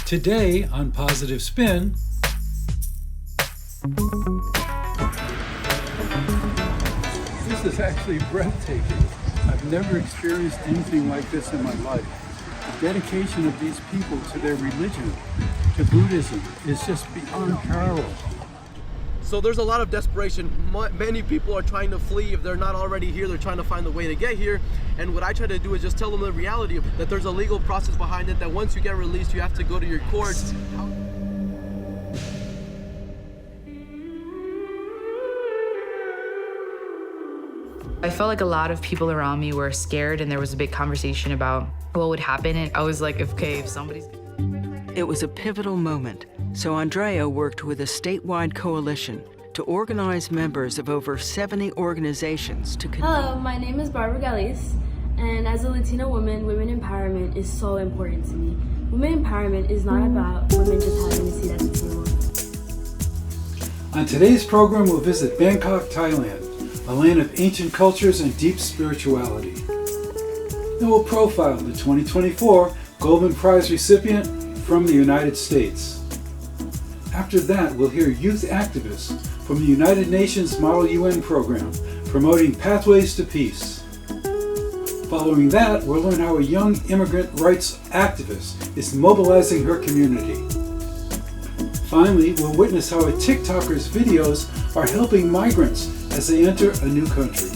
Today on Positive Spin, this is actually breathtaking. I've never experienced anything like this in my life. The dedication of these people to their religion, to Buddhism, is just beyond parallel. So there's a lot of desperation. Many people are trying to flee. If they're not already here, they're trying to find a way to get here. And what I try to do is just tell them the reality of that there's a legal process behind it, that once you get released, you have to go to your courts. I felt like a lot of people around me were scared, and there was a big conversation about what would happen. And I was like, okay, if somebody's... It was a pivotal moment, so Andrea worked with a statewide coalition to organize members of over 70 organizations to... Hello, my name is Barbara Galiz, and as a Latina woman, women empowerment is so important to me. Women empowerment is not about women just having a seat at the table. On today's program, we'll visit Bangkok, Thailand, a land of ancient cultures and deep spirituality. And we'll profile the 2024 Goldman Prize recipient from the United States. After that, we'll hear youth activists from the United Nations Model UN program promoting pathways to peace. Following that, we'll learn how a young immigrant rights activist is mobilizing her community. Finally, we'll witness how a TikToker's videos are helping migrants as they enter a new country.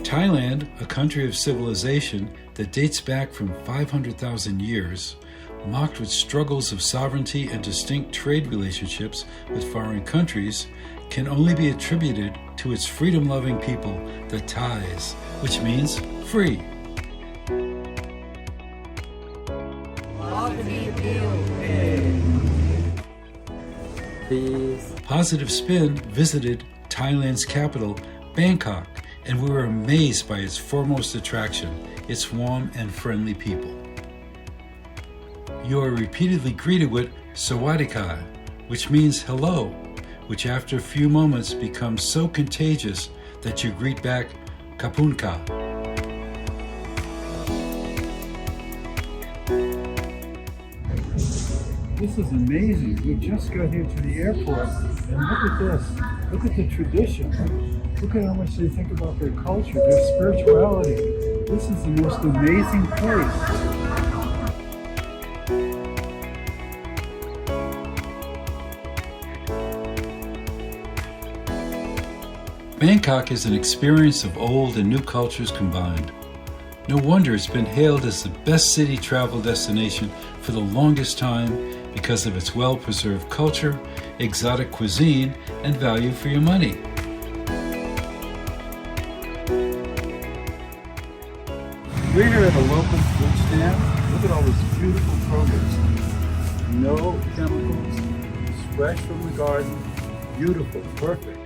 Thailand, a country of civilization that dates back from 500,000 years, marked with struggles of sovereignty and distinct trade relationships with foreign countries, can only be attributed to its freedom-loving people, the Thais, which means free. Positive Spin visited Thailand's capital, Bangkok, and we were amazed by its foremost attraction, its warm and friendly people. You are repeatedly greeted with Sawadika, which means hello, which after a few moments becomes so contagious that you greet back Kapunka. This is amazing. We just got here to the airport, and look at this. Look at the tradition. Look at how much they think about their culture, their spirituality. This is the most amazing place. Bangkok is an experience of old and new cultures combined. No wonder it's been hailed as the best city travel destination for the longest time because of its well-preserved culture, exotic cuisine, and value for your money. We're here at a local fruit stand. Look at all this beautiful produce. No chemicals. It's fresh from the garden. Beautiful, perfect.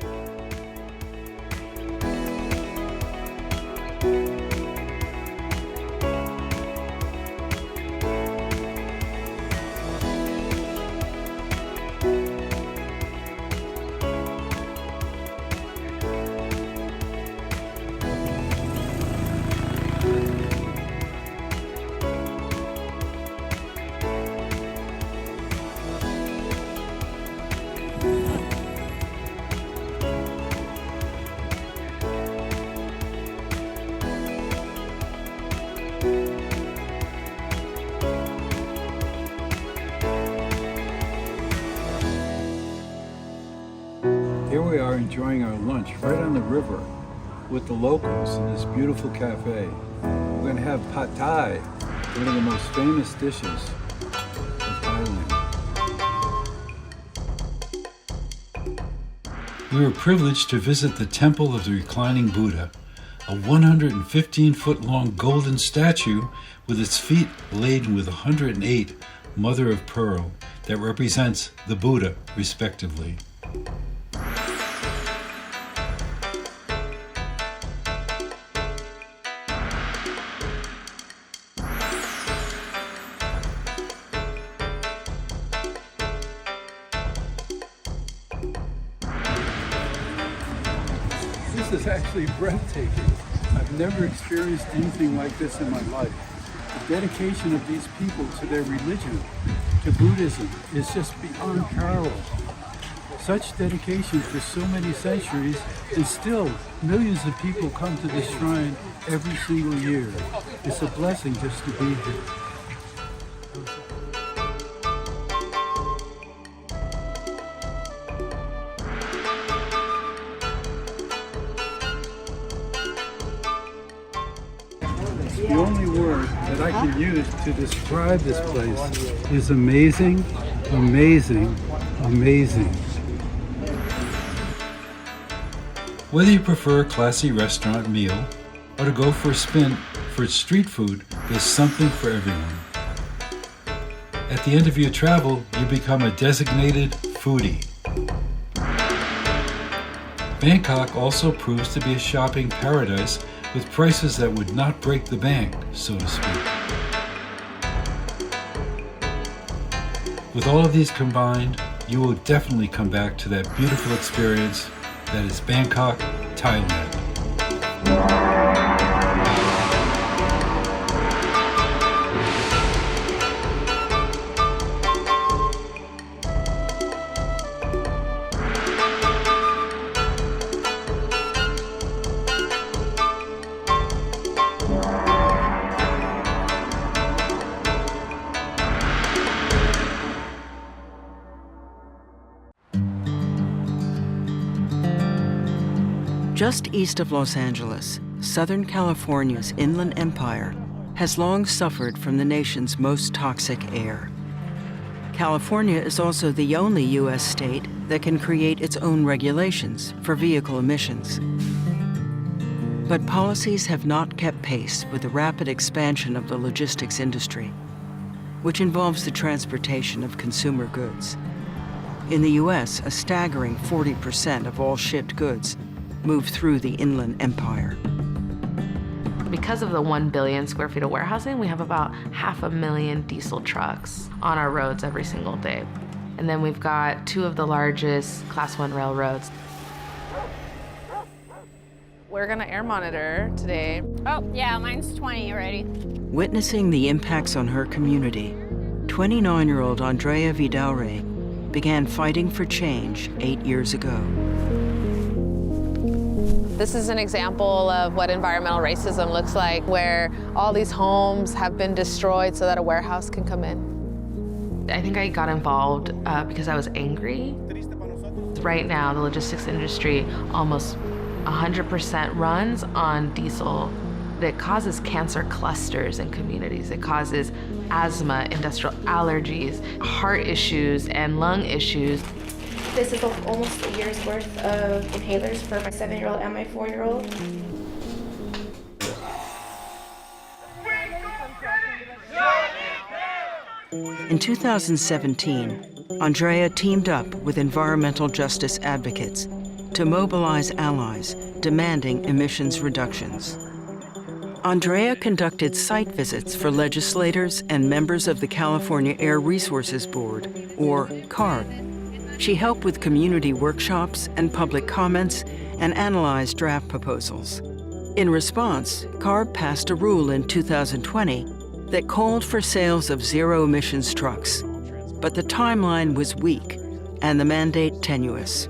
Here we are enjoying our lunch right on the river with the locals in this beautiful cafe. We're going to have pad thai, one of the most famous dishes of Thailand. We were privileged to visit the Temple of the Reclining Buddha, a 115-foot-long golden statue with its feet laden with 108 mother of pearl that represents the Buddha, respectively. This is actually breathtaking. I've never experienced anything like this in my life. The dedication of these people to their religion, to Buddhism, is just beyond parallel. Such dedication for so many centuries, and still millions of people come to this shrine every single year. It's a blessing just to be here. The only word that I can use to describe this place is amazing, amazing, amazing. Whether you prefer a classy restaurant meal or to go for a spin for its street food, there's something for everyone. At the end of your travel, you become a designated foodie. Bangkok also proves to be a shopping paradise with prices that would not break the bank, so to speak. With all of these combined, you will definitely come back to that beautiful experience that is Bangkok, Thailand. Just east of Los Angeles, Southern California's Inland Empire has long suffered from the nation's most toxic air. California is also the only U.S. state that can create its own regulations for vehicle emissions. But policies have not kept pace with the rapid expansion of the logistics industry, which involves the transportation of consumer goods. In the U.S., a staggering 40% of all shipped goods move through the Inland Empire. Because of the 1 billion square feet of warehousing, we have about 500,000 diesel trucks on our roads every single day. And then we've got 2 of the largest Class 1 railroads. We're gonna air monitor today. Oh, yeah, mine's 20 already. Witnessing the impacts on her community, 29-year-old Andrea Vidaure began fighting for change 8 years ago. This is an example of what environmental racism looks like, where all these homes have been destroyed so that a warehouse can come in. I think I got involved because I was angry. Right now, the logistics industry almost 100% runs on diesel. It causes cancer clusters in communities. It causes asthma, industrial allergies, heart issues, and lung issues. This is almost a year's worth of inhalers for my 7-year-old and my 4-year-old. In 2017, Andrea teamed up with environmental justice advocates to mobilize allies demanding emissions reductions. Andrea conducted site visits for legislators and members of the California Air Resources Board, or CARB. She helped with community workshops and public comments and analyzed draft proposals. In response, CARB passed a rule in 2020 that called for sales of zero-emissions trucks, but the timeline was weak and the mandate tenuous.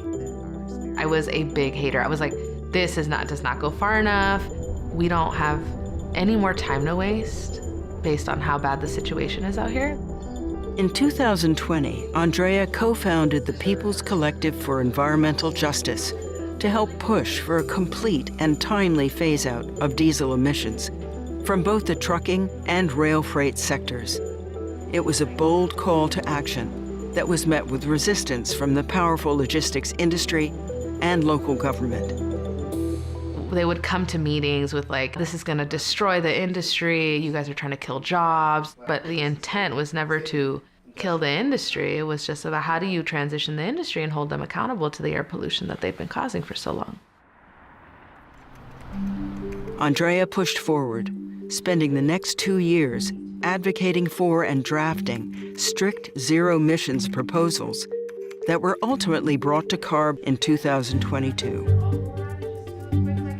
I was a big hater. I was like, this does not go far enough. We don't have any more time to waste based on how bad the situation is out here. In 2020, Andrea co-founded the People's Collective for Environmental Justice to help push for a complete and timely phase-out of diesel emissions from both the trucking and rail freight sectors. It was a bold call to action that was met with resistance from the powerful logistics industry and local government. They would come to meetings with like, this is gonna destroy the industry, you guys are trying to kill jobs. But the intent was never to kill the industry. It was just about how do you transition the industry and hold them accountable to the air pollution that they've been causing for so long. Andrea pushed forward, spending the next 2 years advocating for and drafting strict zero-emissions proposals that were ultimately brought to CARB in 2022.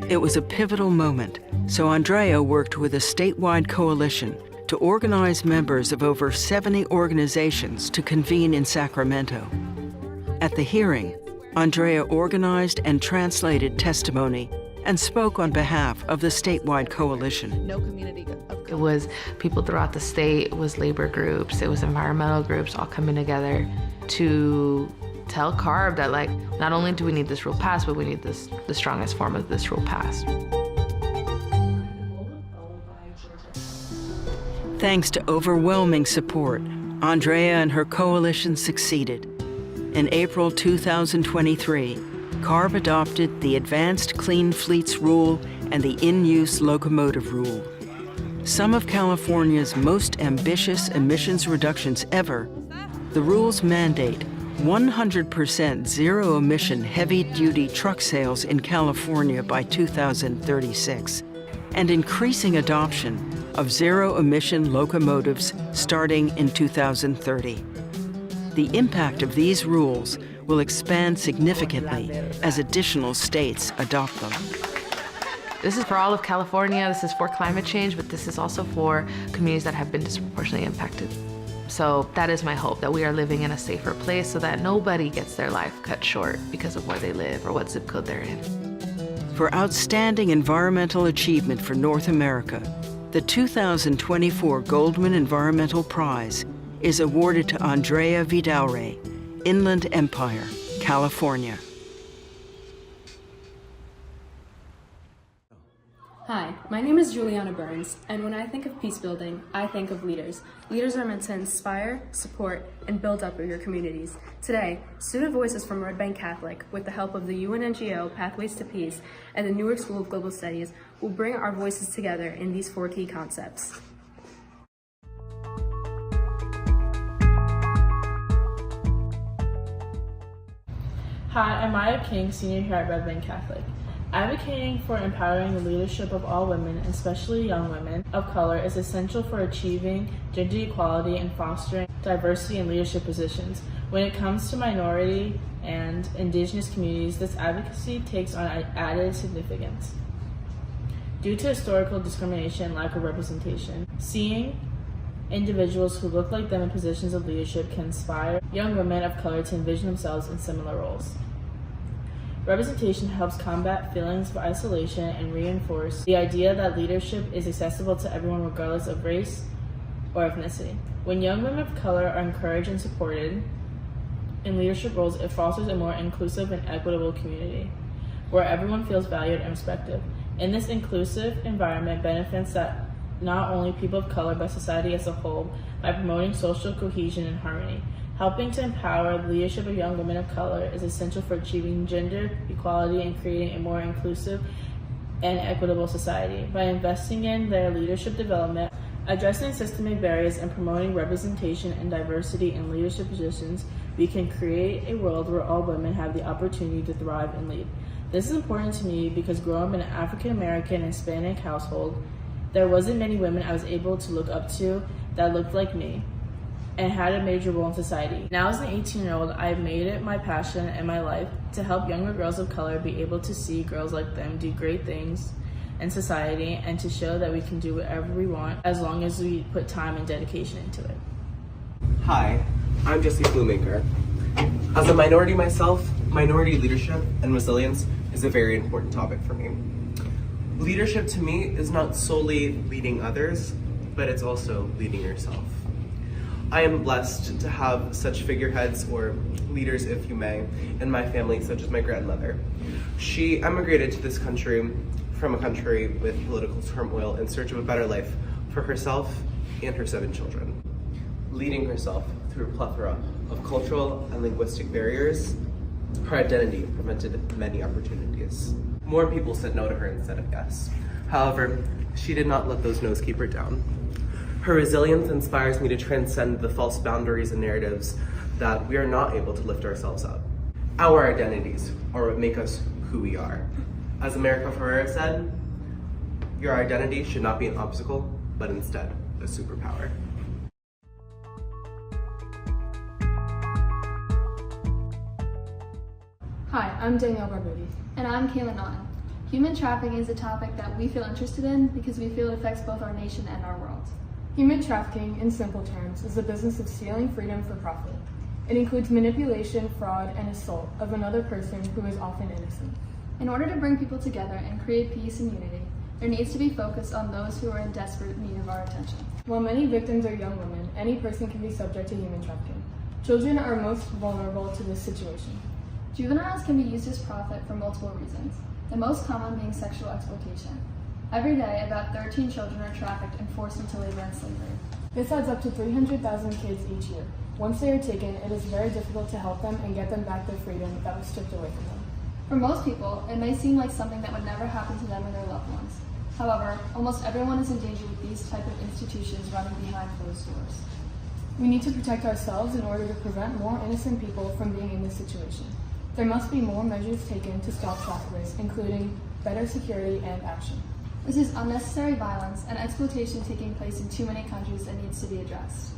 It was a pivotal moment So Andrea worked with a statewide coalition to organize members of over 70 organizations to convene in Sacramento. At the hearing, Andrea organized and translated testimony and spoke on behalf of the statewide coalition. It was people throughout the state, it was labor groups, it was environmental groups all coming together to tell CARB that, like, not only do we need this rule passed, but we need the strongest form of this rule passed. Thanks to overwhelming support, Andrea and her coalition succeeded. In April 2023, CARB adopted the Advanced Clean Fleets Rule and the In-Use Locomotive Rule. Some of California's most ambitious emissions reductions ever, the rules mandate 100% zero-emission heavy-duty truck sales in California by 2036, and increasing adoption of zero-emission locomotives starting in 2030. The impact of these rules will expand significantly as additional states adopt them. This is for all of California, this is for climate change, but this is also for communities that have been disproportionately impacted. So that is my hope, that we are living in a safer place so that nobody gets their life cut short because of where they live or what zip code they're in. For outstanding environmental achievement for North America, the 2024 Goldman Environmental Prize is awarded to Andrea Vidaurre, Inland Empire, California. Hi, my name is Juliana Burns, and when I think of peace building, I think of leaders. Leaders are meant to inspire, support, and build up your communities. Today, student voices from Red Bank Catholic, with the help of the UN NGO Pathways to Peace and the Newark School of Global Studies, will bring our voices together in these 4 key concepts. Hi, I'm Maya King, senior here at Red Bank Catholic. Advocating for empowering the leadership of all women, especially young women of color, is essential for achieving gender equality and fostering diversity in leadership positions. When it comes to minority and indigenous communities, this advocacy takes on added significance. Due to historical discrimination and lack of representation, seeing individuals who look like them in positions of leadership can inspire young women of color to envision themselves in similar roles. Representation helps combat feelings of isolation and reinforce the idea that leadership is accessible to everyone regardless of race or ethnicity. When young women of color are encouraged and supported in leadership roles, it fosters a more inclusive and equitable community where everyone feels valued and respected. In this inclusive environment, benefits that not only people of color but society as a whole by promoting social cohesion and harmony. Helping to empower the leadership of young women of color is essential for achieving gender equality and creating a more inclusive and equitable society. By investing in their leadership development, addressing systemic barriers, and promoting representation and diversity in leadership positions, we can create a world where all women have the opportunity to thrive and lead. This is important to me because growing up in an African American and Hispanic household, there wasn't many women I was able to look up to that looked like me and had a major role in society. Now as an 18-year-old, I have made it my passion and my life to help younger girls of color be able to see girls like them do great things in society and to show that we can do whatever we want as long as we put time and dedication into it. Hi, I'm Jesse Bluemaker. As a minority myself, minority leadership and resilience is a very important topic for me. Leadership to me is not solely leading others, but it's also leading yourself. I am blessed to have such figureheads, or leaders if you may, in my family, such as my grandmother. She emigrated to this country from a country with political turmoil in search of a better life for herself and her 7 children. Leading herself through a plethora of cultural and linguistic barriers, her identity prevented many opportunities. More people said no to her instead of yes. However, she did not let those no's keep her down. Her resilience inspires me to transcend the false boundaries and narratives that we are not able to lift ourselves up. Our identities are what make us who we are. As America Ferrera said, your identity should not be an obstacle, but instead a superpower. Hi, I'm Danielle Barbuti. And I'm Kayla Naughton. Human trafficking is a topic that we feel interested in because we feel it affects both our nation and our world. Human trafficking, in simple terms, is the business of stealing freedom for profit. It includes manipulation, fraud, and assault of another person who is often innocent. In order to bring people together and create peace and unity, there needs to be focus on those who are in desperate need of our attention. While many victims are young women, any person can be subject to human trafficking. Children are most vulnerable to this situation. Juveniles can be used as profit for multiple reasons, the most common being sexual exploitation. Every day, about 13 children are trafficked and forced into labor and slavery. This adds up to 300,000 kids each year. Once they are taken, it is very difficult to help them and get them back their freedom that was stripped away from them. For most people, it may seem like something that would never happen to them or their loved ones. However, almost everyone is in danger with these type of institutions running behind closed doors. We need to protect ourselves in order to prevent more innocent people from being in this situation. There must be more measures taken to stop traffickers, including better security and action. This is unnecessary violence and exploitation taking place in too many countries that needs to be addressed.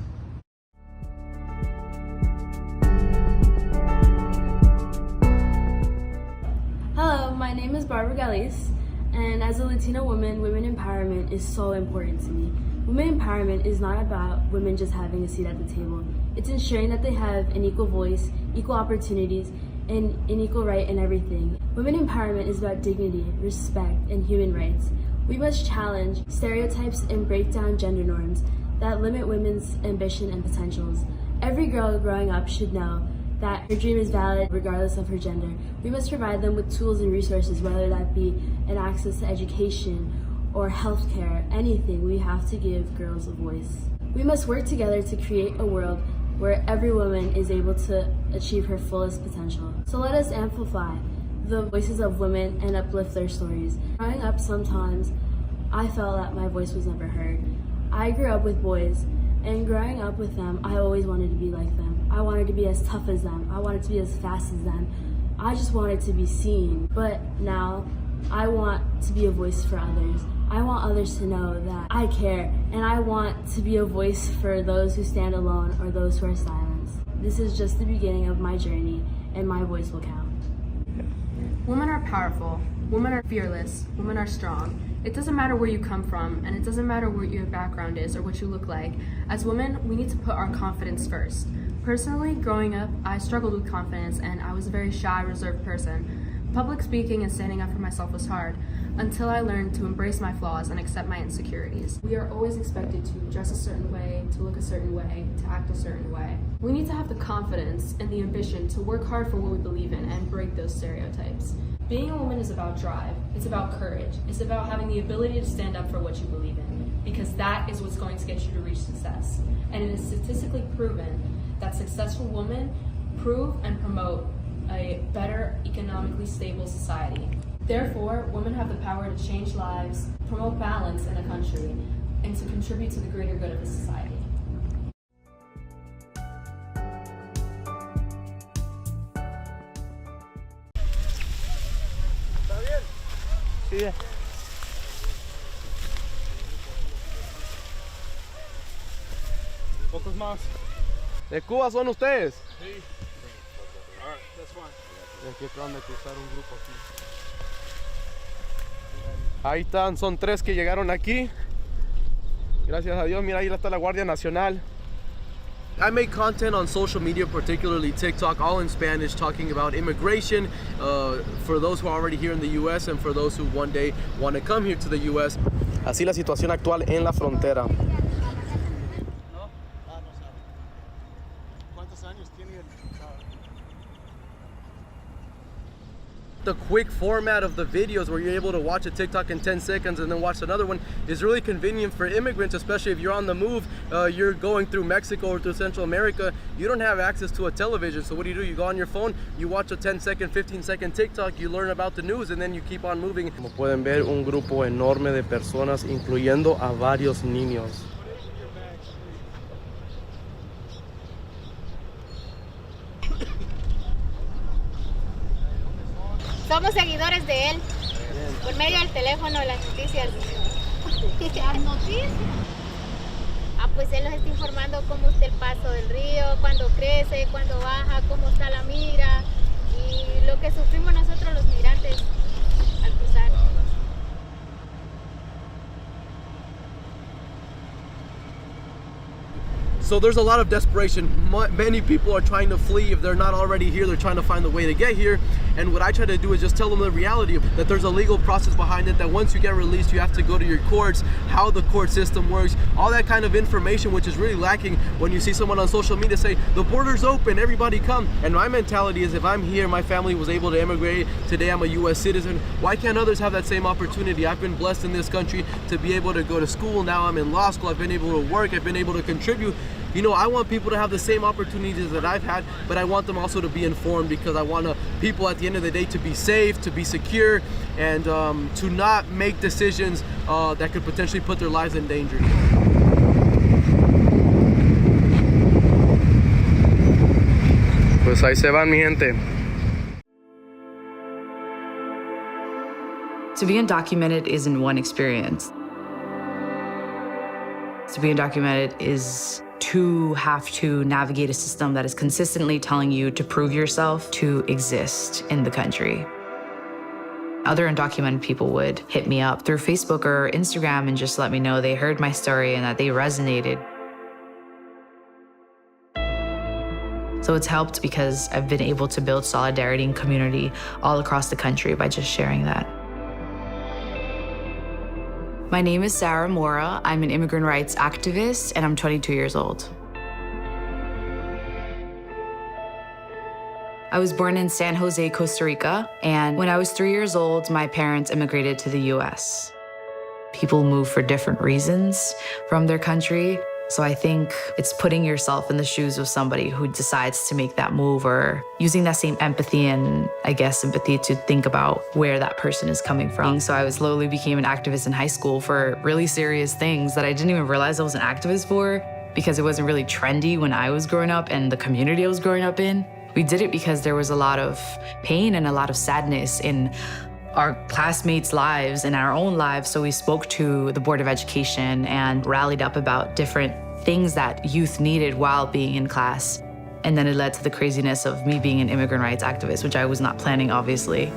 Hello, my name is Barbara Galis, and as a Latina woman, women empowerment is so important to me. Women empowerment is not about women just having a seat at the table. It's ensuring that they have an equal voice, equal opportunities, and an equal right in everything. Women empowerment is about dignity, respect, and human rights. We must challenge stereotypes and break down gender norms that limit women's ambition and potentials. Every girl growing up should know that her dream is valid regardless of her gender. We must provide them with tools and resources, whether that be an access to education or healthcare, anything. We have to give girls a voice. We must work together to create a world where every woman is able to achieve her fullest potential. So let us amplify the voices of women and uplift their stories. Growing up, sometimes I felt that my voice was never heard. I grew up with boys, and growing up with them, I always wanted to be like them. I wanted to be as tough as them. I wanted to be as fast as them. I just wanted to be seen. But now, I want to be a voice for others. I want others to know that I care, and I want to be a voice for those who stand alone or those who are silenced. This is just the beginning of my journey, and my voice will count. Women are powerful. Women are fearless. Women are strong. It doesn't matter where you come from, and it doesn't matter what your background is or what you look like. As women, we need to put our confidence first. Personally, growing up, I struggled with confidence, and I was a very shy, reserved person. Public speaking and standing up for myself was hard, until I learned to embrace my flaws and accept my insecurities. We are always expected to dress a certain way, to look a certain way, to act a certain way. We need to have the confidence and the ambition to work hard for what we believe in and break those stereotypes. Being a woman is about drive, it's about courage, it's about having the ability to stand up for what you believe in, because that is what's going to get you to reach success. And it is statistically proven that successful women prove and promote a better economically stable society. Therefore, women have the power to change lives, promote balance in a country, and to contribute to the greater good of a society. Sí, bien. Pocos más. ¿De Cuba son ustedes? Sí. All right, that's fine. Aquí acaban de cruzar un grupo aquí. Ahí están, son 3 que llegaron aquí. Gracias a Dios, mira, ahí está la Guardia Nacional. I make content on social media, particularly TikTok, all in Spanish, talking about immigration for those who are already here in the US and for those who one day want to come here to the US. Así la situación actual en la frontera. The quick format of the videos where you're able to watch a TikTok in 10 seconds and then watch another one is really convenient for immigrants, especially if you're on the move, you're going through Mexico or through Central America, you don't have access to a television. So what do? You go on your phone, you watch a 10-second, 15-second TikTok, you learn about the news, and then you keep on moving. Como pueden ver, un grupo enorme de personas, incluyendo a varios niños. Somos seguidores de él, por medio del teléfono, las noticias. ¿Las noticias? Pues él nos está informando cómo está el paso del río, cuándo crece, cuándo baja, cómo está la migra y lo que sufrimos nosotros los migrantes al cruzar. So there's a lot of desperation. Many people are trying to flee. If they're not already here, they're trying to find a way to get here. And what I try to do is just tell them the reality of that there's a legal process behind it, that once you get released, you have to go to your courts, how the court system works, all that kind of information, which is really lacking when you see someone on social media say, the border's open, everybody come. And my mentality is, if I'm here, my family was able to immigrate, today I'm a US citizen, why can't others have that same opportunity? I've been blessed in this country to be able to go to school. Now I'm in law school, I've been able to work, I've been able to contribute. You know, I want people to have the same opportunities that I've had, but I want them also to be informed, because I want people at the end of the day to be safe, to be secure, and to not make decisions that could potentially put their lives in danger. Pues ahí se van, mi gente. To be undocumented isn't one experience. To be undocumented is to have to navigate a system that is consistently telling you to prove yourself to exist in the country. Other undocumented people would hit me up through Facebook or Instagram and just let me know they heard my story and that they resonated. So it's helped because I've been able to build solidarity and community all across the country by just sharing that. My name is Sarah Mora. I'm an immigrant rights activist, and I'm 22 years old. I was born in San Jose, Costa Rica, and when I was 3 years old, my parents immigrated to the US. People move for different reasons from their country, so I think it's putting yourself in the shoes of somebody who decides to make that move, or using that same empathy and, I guess, sympathy to think about where that person is coming from. So I slowly became an activist in high school for really serious things that I didn't even realize I was an activist for, because it wasn't really trendy when I was growing up and the community I was growing up in. We did it because there was a lot of pain and a lot of sadness in our classmates' lives and our own lives. So we spoke to the Board of Education and rallied up about different things that youth needed while being in class. And then it led to the craziness of me being an immigrant rights activist, which I was not planning, obviously.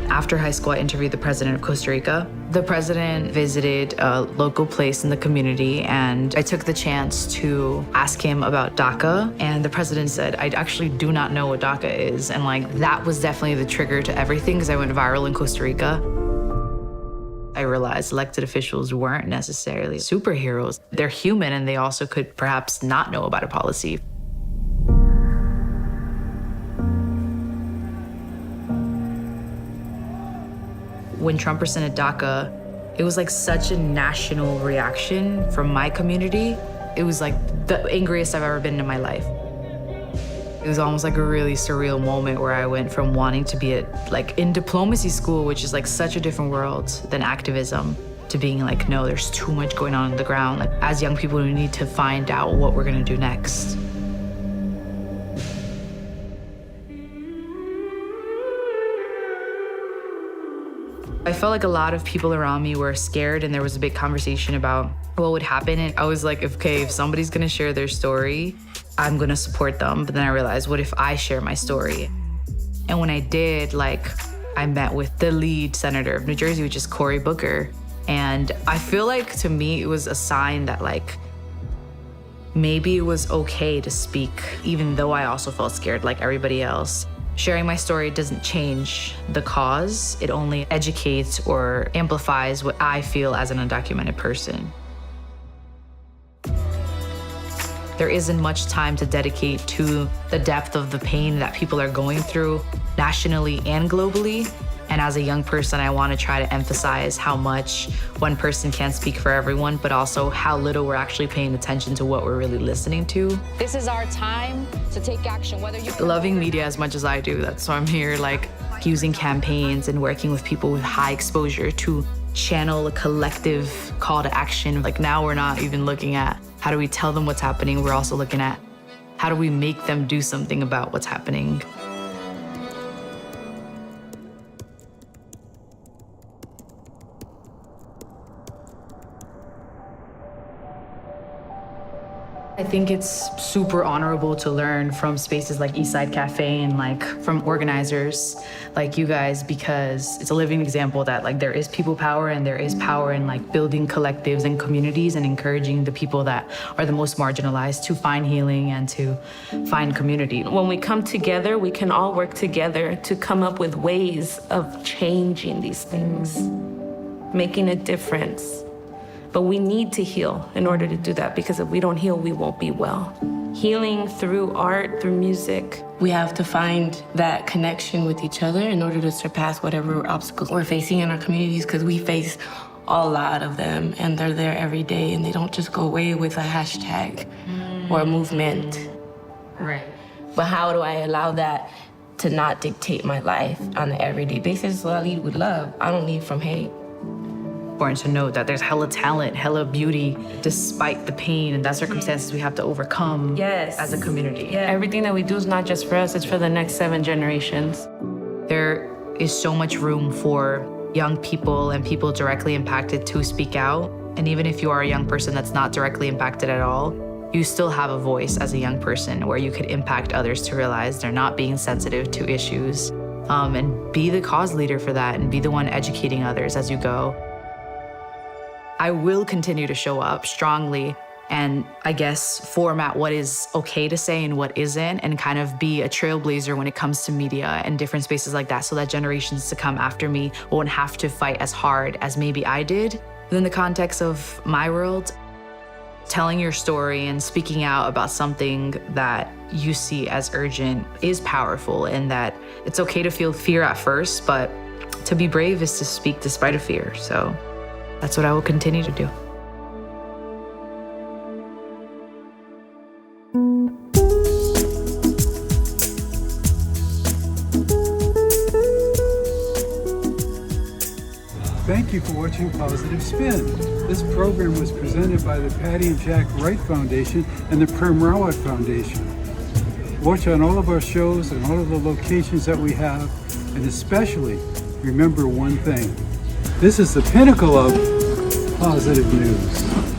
After high school, I interviewed the president of Costa Rica. The president visited a local place in the community, and I took the chance to ask him about DACA. And the president said, I actually do not know what DACA is. And that was definitely the trigger to everything, because I went viral in Costa Rica. I realized elected officials weren't necessarily superheroes. They're human, and they also could perhaps not know about a policy. When Trump presented DACA, it was such a national reaction from my community. It was the angriest I've ever been in my life. It was almost a really surreal moment where I went from wanting to be in diplomacy school, which is such a different world than activism, to being no, there's too much going on the ground. As young people, we need to find out what we're gonna do next. I felt like a lot of people around me were scared, and there was a big conversation about what would happen. And I was like, okay, if somebody's gonna share their story, I'm gonna support them. But then I realized, what if I share my story? And when I did, I met with the lead senator of New Jersey, which is Cory Booker. And I feel to me, it was a sign that maybe it was okay to speak, even though I also felt scared like everybody else. Sharing my story doesn't change the cause. It only educates or amplifies what I feel as an undocumented person. There isn't much time to dedicate to the depth of the pain that people are going through nationally and globally. And as a young person, I want to try to emphasize how much one person can't speak for everyone, but also how little we're actually paying attention to what we're really listening to. This is our time to take action, whether you... Loving media as much as I do, that's why I'm here, using campaigns and working with people with high exposure to channel a collective call to action. Now we're not even looking at how do we tell them what's happening, we're also looking at how do we make them do something about what's happening. I think it's super honorable to learn from spaces like Eastside Cafe and like from organizers like you guys, because it's a living example that like there is people power and there is power in like building collectives and communities and encouraging the people that are the most marginalized to find healing and to find community. When we come together, we can all work together to come up with ways of changing these things, making a difference. But we need to heal in order to do that, because if we don't heal, we won't be well. Healing through art, through music. We have to find that connection with each other in order to surpass whatever obstacles we're facing in our communities, because we face a lot of them and they're there every day and they don't just go away with a hashtag or a movement. Right. But how do I allow that to not dictate my life on an everyday basis? So I lead with love. I don't lead from hate. Important to note that there's hella talent, hella beauty, despite the pain and that circumstances we have to overcome as a community. Yeah. Everything that we do is not just for us, it's for the next 7 generations. There is so much room for young people and people directly impacted to speak out. And even if you are a young person that's not directly impacted at all, you still have a voice as a young person where you could impact others to realize they're not being sensitive to issues, and be the cause leader for that and be the one educating others as you go. I will continue to show up strongly and I guess format what is okay to say and what isn't, and kind of be a trailblazer when it comes to media and different spaces like that, so that generations to come after me won't have to fight as hard as maybe I did. Within the context of my world, telling your story and speaking out about something that you see as urgent is powerful, and that it's okay to feel fear at first, but to be brave is to speak despite of fear. So that's what I will continue to do. Thank you for watching Positive Spin. This program was presented by the Patty and Jack Wright Foundation and the Prem Rawat Foundation. Watch on all of our shows and all of the locations that we have, and especially remember one thing. This is the pinnacle of positive news.